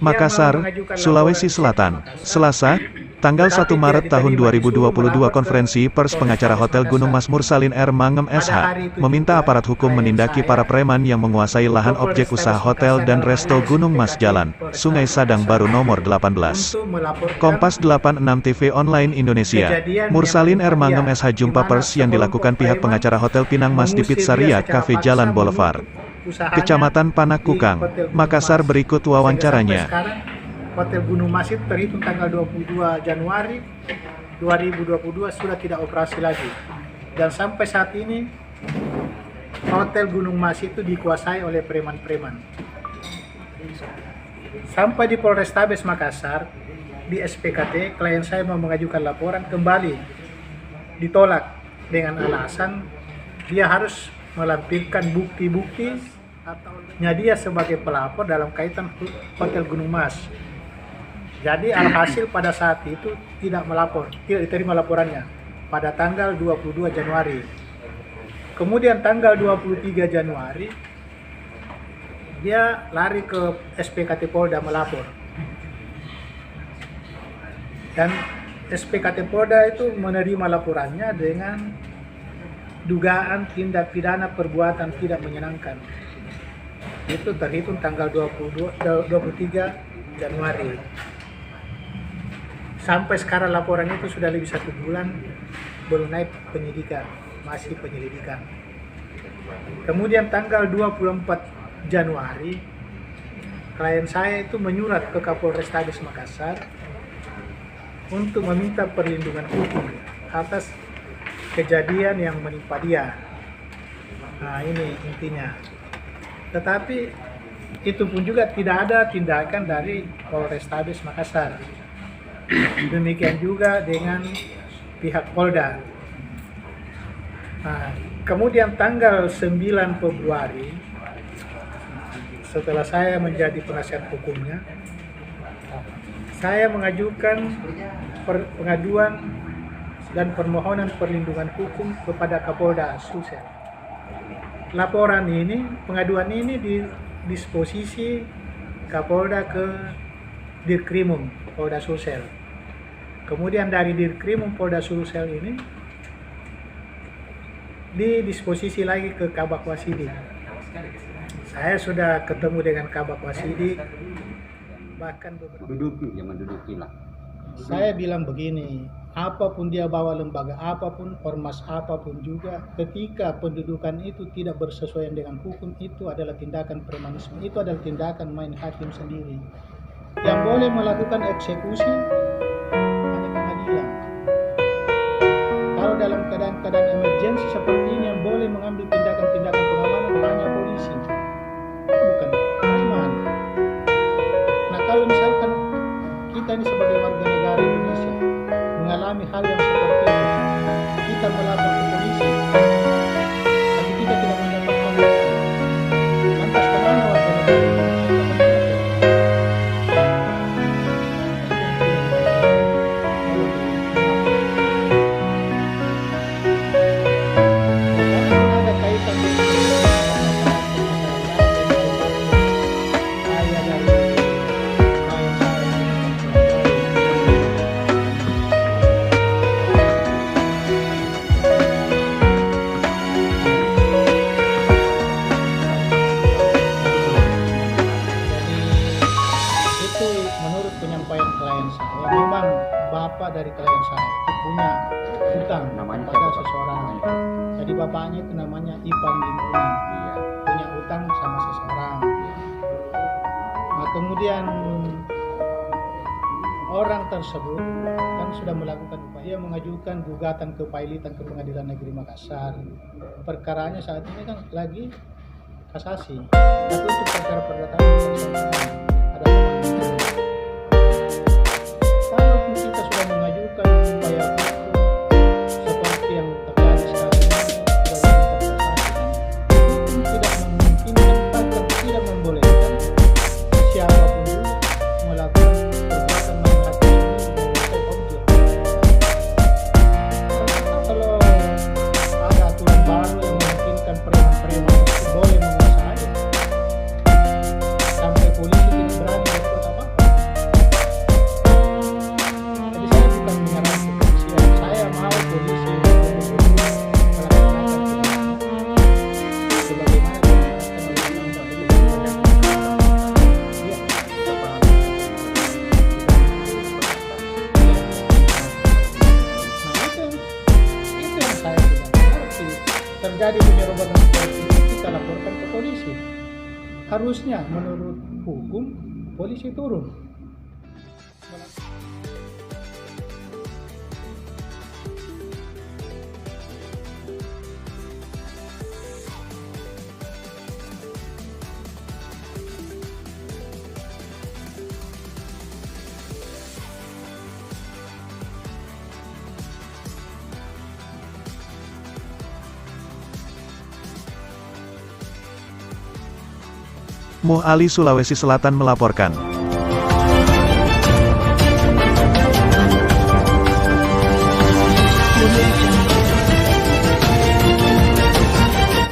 Makassar, Sulawesi Selatan, Selasa, tanggal 1 Maret tahun 2022. Konferensi pers pengacara Hotel Gunung Mas Mursalin R. Mangem SH, meminta aparat hukum menindaki para preman yang menguasai lahan objek usaha hotel dan resto Gunung Mas Jalan, Sungai Sadang Baru nomor 18. Kompas 86 TV Online Indonesia. Mursalin R. Mangem SH jumpa pers yang dilakukan pihak pengacara Hotel Pinang Mas di Pizzeria Cafe Jalan Boulevard, Kecamatan Panakukang, Makassar. Berikut wawancaranya. Hotel Gunung Mas itu terhitung tanggal 22 Januari 2022 sudah tidak operasi lagi. Dan sampai saat ini Hotel Gunung Mas itu dikuasai oleh preman-preman. Sampai di Polrestabes Makassar, di SPKT, klien saya mau mengajukan laporan kembali ditolak dengan alasan dia harus melampirkan bukti-bukti ataunya dia sebagai pelapor dalam kaitan Hotel Gunung Mas. Jadi alhasil pada saat itu tidak diterima laporannya pada tanggal 22 Januari. Kemudian tanggal 23 Januari dia lari ke SPKT Polda melapor. Dan SPKT Polda itu menerima laporannya dengan dugaan tindak pidana perbuatan tidak menyenangkan. Itu terhitung tanggal 23 Januari. Sampai sekarang laporan itu sudah lebih 1 bulan belum naik penyidikan, masih penyelidikan. Kemudian tanggal 24 Januari klien saya itu menyurat ke Kapolrestabes Makassar untuk meminta perlindungan hukum atas kejadian yang menimpa dia. Nah, ini intinya. Tetapi itu pun juga tidak ada tindakan dari Polrestabes Makassar. Demikian juga dengan pihak Polda. Nah, kemudian tanggal 9 Februari setelah saya menjadi penasihat hukumnya, saya mengajukan pengaduan dan permohonan perlindungan hukum kepada Kapolda Sulsel. Laporan ini, pengaduan ini didisposisi Kapolda ke Dirkrimum Polda Sulsel. Kemudian dari Dirkrimum Polda Sulsel ini didisposisi lagi ke Kabak Wasidik. Saya sudah ketemu dengan Kabak Wasidik, bahkan beberapa menduduki lah. Saya bilang begini, apapun dia bawa lembaga apapun, ormas apapun juga, ketika pendudukan itu tidak bersesuaian dengan hukum, itu adalah tindakan premanisme, itu adalah tindakan main hakim sendiri. Yang boleh melakukan eksekusi hanya pengadilan. Kalau dalam keadaan emergensi seperti ini, yang boleh mengambil tindakan-tindakan pengamanan hanya polisi, bukan preman. Nah, kalau misalkan kita ini sebagai warga negara Indonesia mengalami hal yang seperti itu, kita melapor ke polisi, tapi kita tidak mendapat hukum. Lantas kemana warga negara Indonesia? Bapak dari klien saya itu punya hutang pada seseorang. Jadi bapaknya itu namanya Ipang Limpunan, punya hutang sama seseorang. Nah, kemudian orang tersebut kan sudah melakukan upaya, dia mengajukan gugatan kepailitan ke Pengadilan Negeri Makassar. Perkaranya saat ini kan lagi kasasi. Tapi untuk perkara perdata ada pemanggilan. Kalau kita sudah mengajukan upaya hukum seperti yang terjadi sekarang ini, hukum tidak memungkinkan atau tidak membolehkan siapapun juga melakukan perbuatan menghakim menguasai objek. Kalau ada aturan baru yang memungkinkan preman-preman itu boleh menguasai sampai polisi tidak terjadi penyerobotan seperti itu, kita laporkan ke polisi. Harusnya menurut hukum polisi turun. Muh Ali Sulawesi Selatan melaporkan.